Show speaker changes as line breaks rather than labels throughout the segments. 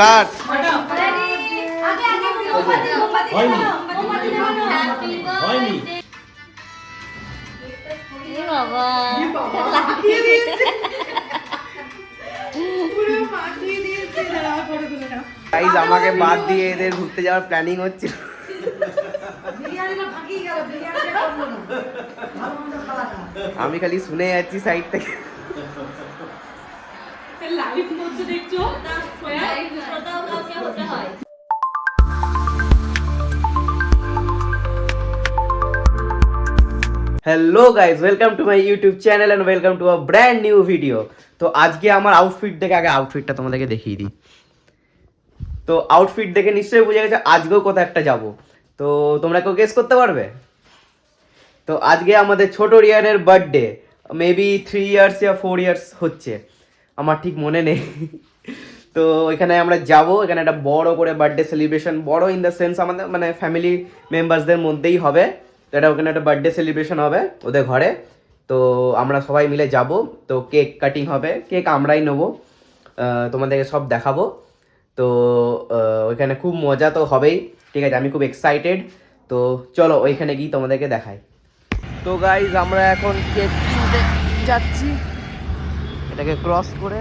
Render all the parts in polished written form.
Start. Guys আমাকে বাদ দিয়ে এদের ঘুরতে যাওয়ার প্ল্যানিং হচ্ছিল। আমি খালি শুনে যাচ্ছি সাইড থেকে। Hello guys, welcome to my YouTube channel and welcome to a brand new video. তো আজকে আমার আউটফিট দেখে আগে আউটফিটটা তোমাদেরকে দেখিয়ে দিই। তো আউটফিট দেখে নিশ্চয়ই বুঝে গেছে আজকেও কোথাও একটা যাব। তো তোমরা কেউ গেস করতে পারবে? তো আজকে আমাদের ছোট রিয়ানের বার্থডে, মেবি 3 ইয়ার্স বা 4 ইয়ার্স হচ্ছে, আমার ঠিক মনে নেই। তো এখানে আমরা যাব, এখানে একটা বড় করে বার্থডে সেলিব্রেশন, বড় ইন দ্য সেন্স আমাদের মানে ফ্যামিলি মেম্বার্সদের মধ্যেই হবে। তো এটা ওখানে একটা বার্থডে সেলিব্রেশন হবে ওদের ঘরে। তো আমরা সবাই মিলে যাব, তো কেক কাটিং হবে, কেক আমরাই নেবো, তোমাদেরকে সব দেখাবো। তো ওইখানে খুব মজা তো হবেই, ঠিক আছে, আমি খুব এক্সাইটেড। তো চলো ওইখানে গিয়ে তোমাদেরকে দেখাই। তো গাইজ আমরা এখন কেক কিনতে যাচ্ছি, এটাকে ক্রস করে।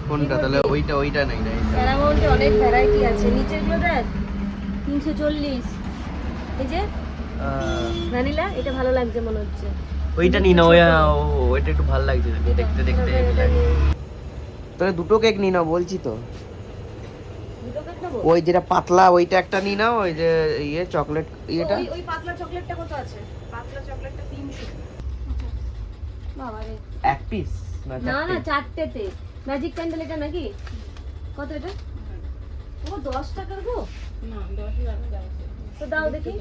কোনটা তাহলে? ওইটা নাই না,
প্যারামাউন্টে অনেক ভ্যারাইটি আছে। নিচেরগুলো দেখ 340। এই যে ভ্যানিলা, এটা ভালো লাগছে মনে হচ্ছে।
ওইটা নি না, ওইটা একটু ভালো লাগছে দেখতে দেখতে। তাহলে দুটো কেক নি না বলছি তো।
দুটো কেক নেবো?
ওই যেটা পাতলা ওইটা একটা নি না, ওই যে ইয়ে চকলেট ইয়েটা।
ওই পাতলা চকলেটটা কত আছে? পাতলা চকলেটটা 300। বাবা রে,
এক পিস না
না চারটেতে। ম্যাজিক ক্যান্ডেল এটা নাকি? কত এটা? ও 10 টাকার গো। না 10 টাকা তো দাও দেখি।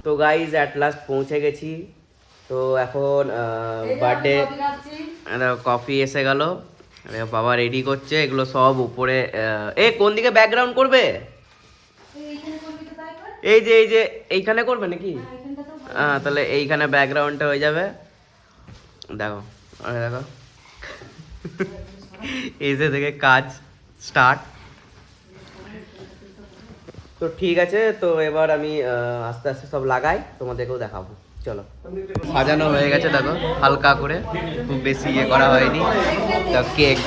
তো গাইজ এট লাস্ট পৌঁছে গেছি। তো এখন বার্থডে কফি এসে গেল, বাবা রেডি করছে এগুলো সব উপরে। এ কোন দিকে ব্যাকগ্রাউন্ড করবে? এই যে এইখানে করবে নাকি? হ্যাঁ তাহলে এইখানে ব্যাকগ্রাউন্ডটা হয়ে যাবে। দেখো দেখো, এই যে থেকে কাজ স্টার্ট। তো ঠিক আছে, তো এবার আমি আস্তে আস্তে সব লাগাই, তোমাদেরকেও দেখাবো। চলো, সাজানো হয়ে গেছে দেখো, হালকা করে, খুব বেশি ইয়ে করা হয়নি। তো কেক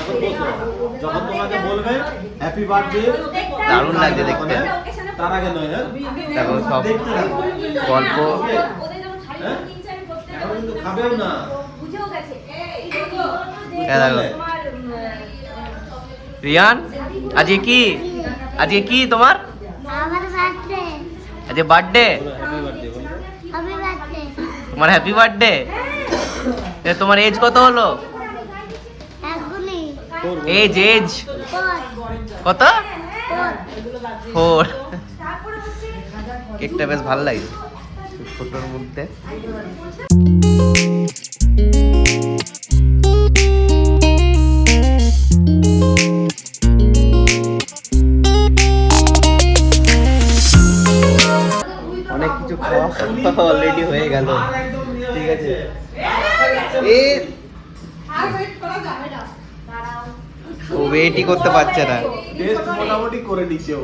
যখন তোমাকে বলবে হ্যাপি বার্থডে,
দারুণ লাগছে দেখতে।
তার আগে নয়, হ্যাঁ
দেখো সব গল্প।
এখন কিন্তু খাবেও না।
দেখো রিয়ান, আজকে কি তোমার? আজকে বার্থডে। তোমার হ্যাপি বার্থডে। তোমার এজ কত হলো? এজ কত? 4। কেকটা বেশ ভালো লাগছে ছোটর মধ্যে। অনেক কিছু খাওয়া অলরেডি হয়ে গেল, ঠিক আছে। ও ওয়েটই করতে পারছে না।
টেস্ট মোটামুটি করে নিছে ও।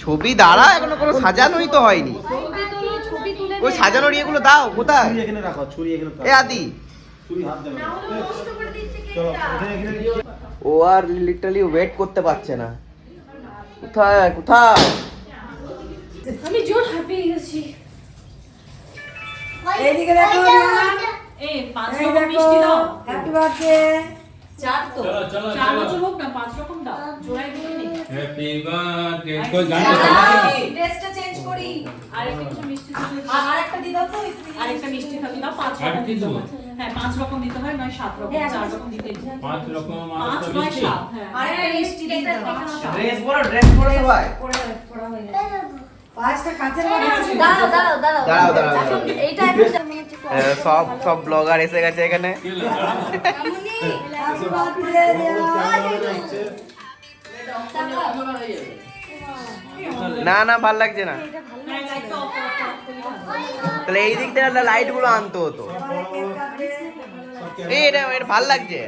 ছবি দাঁড়া, এখনো কোনো সাজানোই তো হয়নি। ওই সাজানোর ইয়েগুলো দাও কোথায়?
এখানে রাখো, ছুরি এখানে রাখো।
এ আদি
ছুরি হাত দেবে। চলো এখানে
ও আর লিটারালি ওয়েট করতে পারছে না। কোথায়
আমি জোর হাঁপিয়ে গেছি।
এইদিকে দেখো,
এই 5 রকম মিষ্টি দাও।
Happy birthday.
4 তো 4 বছর হোক না, 5 রকম দাও, জোড়াই দিই নি।
হ্যাপি বার্থডে কই গানটা
ড্রেসটা চেঞ্জ করি।
আর একটু মিষ্টি দিলে
আর একটা দি দাও তো।
আর একটা মিষ্টি খাবি দাও। 5
আর
রকম
কি
দিতে
দেবো?
হয়। হ্যাঁ 5 রকম দিতে হয়, নয় 7 রকম, 4 রকম দিতে হয়।
5 রকম
5
আর
নয়
মিষ্টি
7। হ্যাঁ
আর একটা মিষ্টি দিয়ে দাও।
ড্রেস পরো সবাই।
পড়া হয়ে গেছে। পাঁচটা কাঁচের মধ্যে আছে।
দাঁড়াও।
এইটা এখন মনে হচ্ছে
সব ব্লগার এসে গেছে এখানে।
কি হলো?
Happy birthday.
না না ভাল লাগছে না, তাহলে এই দিক থেকে লাইট গুলো আনতে হতো। এই এটা এটা ভাল লাগছে।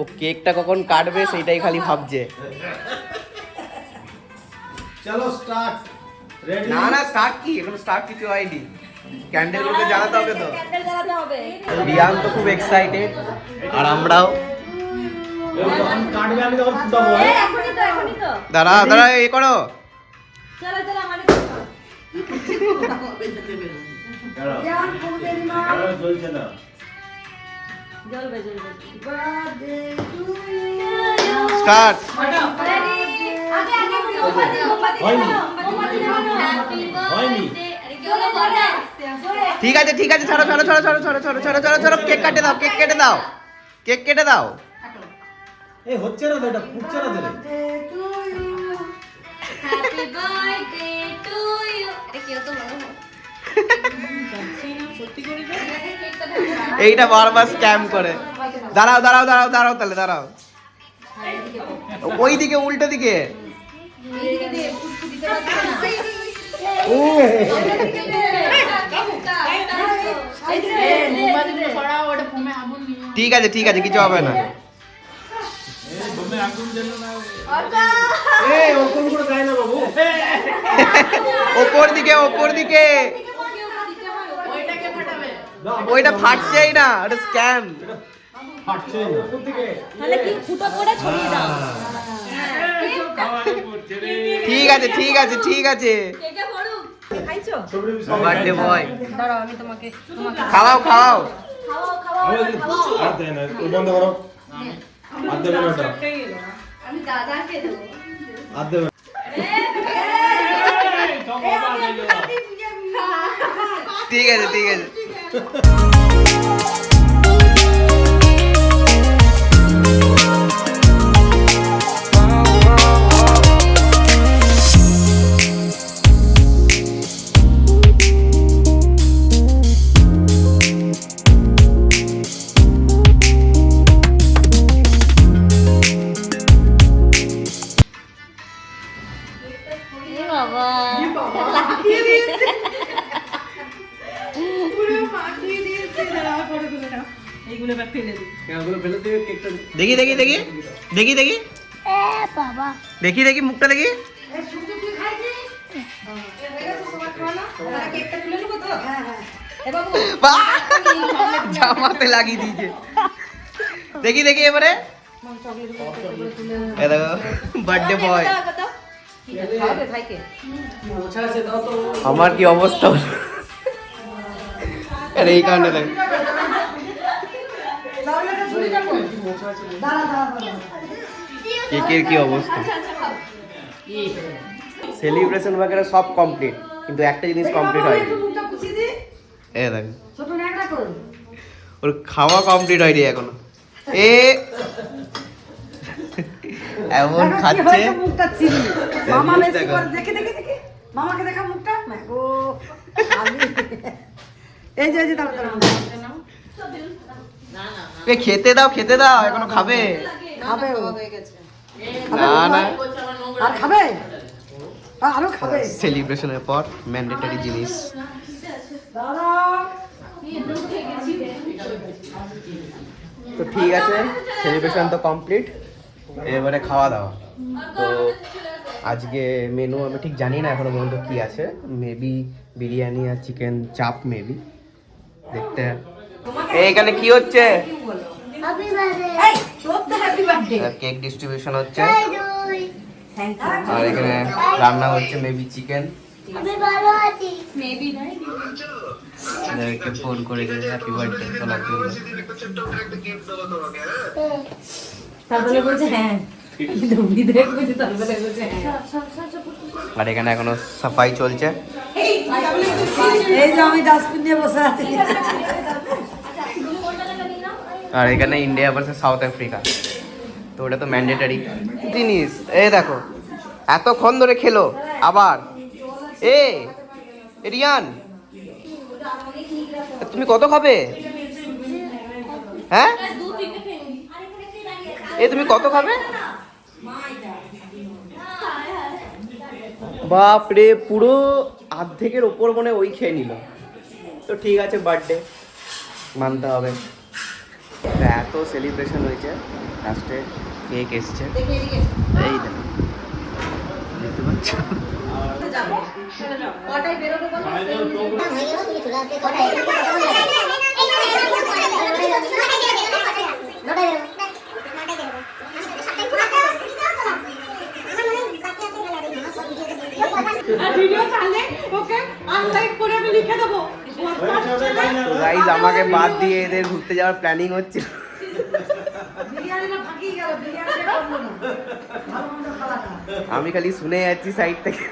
ও কেকটা কখন কাটবে সেটাই খালি ভাবছে।
চলো স্টার্ট। রেডি?
না না স্টার্ট কি, এখন স্টার্ট কিছু হয়নি, ক্যান্ডেল গুলো জ্বালাতে হবে তো।
ক্যান্ডেল জ্বালাতে হবে।
রিয়ান তো খুব এক্সাইটেড, আর আমরাও।
যখন কাটবে আমি তখন ফুটাবো।
এই এখনই তো
দাঁড়া দাঁড়া এ করো।
চলো চলো আমাদের
জান ফুলবেন মা
জ্বলছে না।
জ্বলবে জ্বলবে।
Birthday to you
start.
Ready আগে আগে মোমবাতি
হয়নি।
মোমবাতি জ্বালানো। হ্যাপি
হয়নি।
আরে কি হলো বলে
ঠিক আছে ঠিক আছে, ছাড়ো ছাড়ো ছাড়ো ছাড়ো ছাড়ো ছাড়ো ছাড়ো ছাড়ো ছাড়ো, কেক কেটে দাও, কেক কেটে দাও, কেক কেটে দাও।
এই হচ্ছে না তো, এটা ফুটছে না তো রে।
To you
happy birthday to you. আরে কি হতো বলো সত্যি করে দে কেকটা ধরো।
এইটা বারবার স্ক্যাম করে। দাঁড়াও দাঁড়াও দাঁড়াও দাঁড়াও, তাহলে দাঁড়াও, ওই দিকে উল্টো দিকে।
এইদিকে দে ফুটফুটিতে রাখো না।
ও ঠিক আছে ঠিক আছে, কিছু হবে না।
এই ওরকম করে গায় না বাবু।
ওপর দিকে ওপর দিকে, ওইটা ফাটছেই না, ওটা স্ক্যাম।
ফাটছে না।
তাহলে কি ফুটো করে ছড়িয়ে দাও।
ঠিক আছে ঠিক আছে ঠিক আছে।
কেকে পড়ুক। খাইছো?
বার্থডে বয়,
দাঁড়াও আমি তোমাকে
খাওয়াও খাওয়াও।
খাওয়াও
আর দেয় না, ও বন্ধ করো। আর দেবে না ওটা।
আমি দাদাকে দেবো।
আর দেবে না।
ঠিক আছে ঠিক আছে। দেখি দেখি দেখি দেখি দেখি দেখি দেখি মুখটা দেখি। বাহ! জামাতে লাগিয়ে দিয়েছে। দেখি দেখি এবারে বার্থডে বয়। আমার কি অবস্থা হলো? আরে এই কারণে দেখ, কেকের কি অবস্থা। সেলিব্রেশন বাগেরা সব কমপ্লিট, কিন্তু একটা জিনিস কমপ্লিট হয়নি। এ দেখ,
ছোট ন্যাকড়া কই
ওর খাওয়া কমপ্লিট হয়নি এখনো। এ এমন খাচ্ছে।
মুখটা চিনি মামা
দেখি,
বেশি
দেখো।
করে দেখে দেখে দেখে মামাকে দেখা মুখটা গো এই যে দাঁড়া দাঁড়া
এ খেতে দাও খেতে দাও, এখনো খাবে
খাবে ও।
না না।
আর খাবে আরো খাবে
সেলিব্রেশনের পর ম্যান্ডেটরি জিনিস।
দাদা
তো ঠিক আছে, সেলিব্রেশন তো কমপ্লিট, এবারে খাওয়া দাওয়া। তো আজকে মেনু আমি ঠিক জানি না এখনো পর্যন্ত কি আছে, মেবি বিরিয়ানি আর চিকেন চাপ মেবি, দেখতে। এইখানে কি হচ্ছে?
এই তোর তো হ্যাপি বার্থডে
কেক ডিস্ট্রিবিউশন হচ্ছে,
থ্যাংক ইউ
আর এখানে রান্না হচ্ছে মেবি চিকেন।
মেবি নাই
ওদেরকে ফোন করে হ্যাপি বার্থডে বলার জন্য।
তারপরে বলছে হ্যাঁ দৌড়ি দেখ বলছে, তারপরে বলছে হ্যাঁ।
আর এখানে এখনো সাফাই চলছে।
এই যে আমি ডাস্টবিন নিয়ে বসে আছি
আর এখানে ইন্ডিয়া ভার্সেস সাউথ আফ্রিকা, তো ওটা তো ম্যান্ডেটরি জিনিস। এই দেখো এতক্ষণ ধরে খেলো, আবার এ রিয়ান তুমি কত খাবে? হ্যাঁ এ তুমি কত খাবে? বাপরে, পুরো অর্ধেকের ওপর মনে ওই খেয়ে নিল। তো ঠিক আছে, বার্থডে মানতে হবে। এত সেলিব্রেশন হয়েছে, লাস্টে কেক এসছে, এই দেখো দেখতে পাচ্ছ।
কটায় বেরোবো বলো?
তো গাইজ আমাকে বাদ দিয়ে এদের ঘুরতে যাওয়ার প্ল্যানিং হচ্ছে। আমি খালি শুনে যাচ্ছি সাইড থেকে।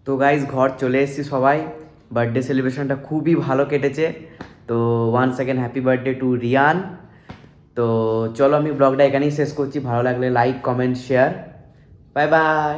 তো গাইজ ঘর চলে এসেছি সবাই। বার্থডে সেলিব্রেশনটা খুবই ভালো কেটেছে। তো once second happy birthday to Riyan. তো চলো আমি ব্লগটা এখানেই শেষ করছি। ভালো লাগলে like, comment, share. Bye by.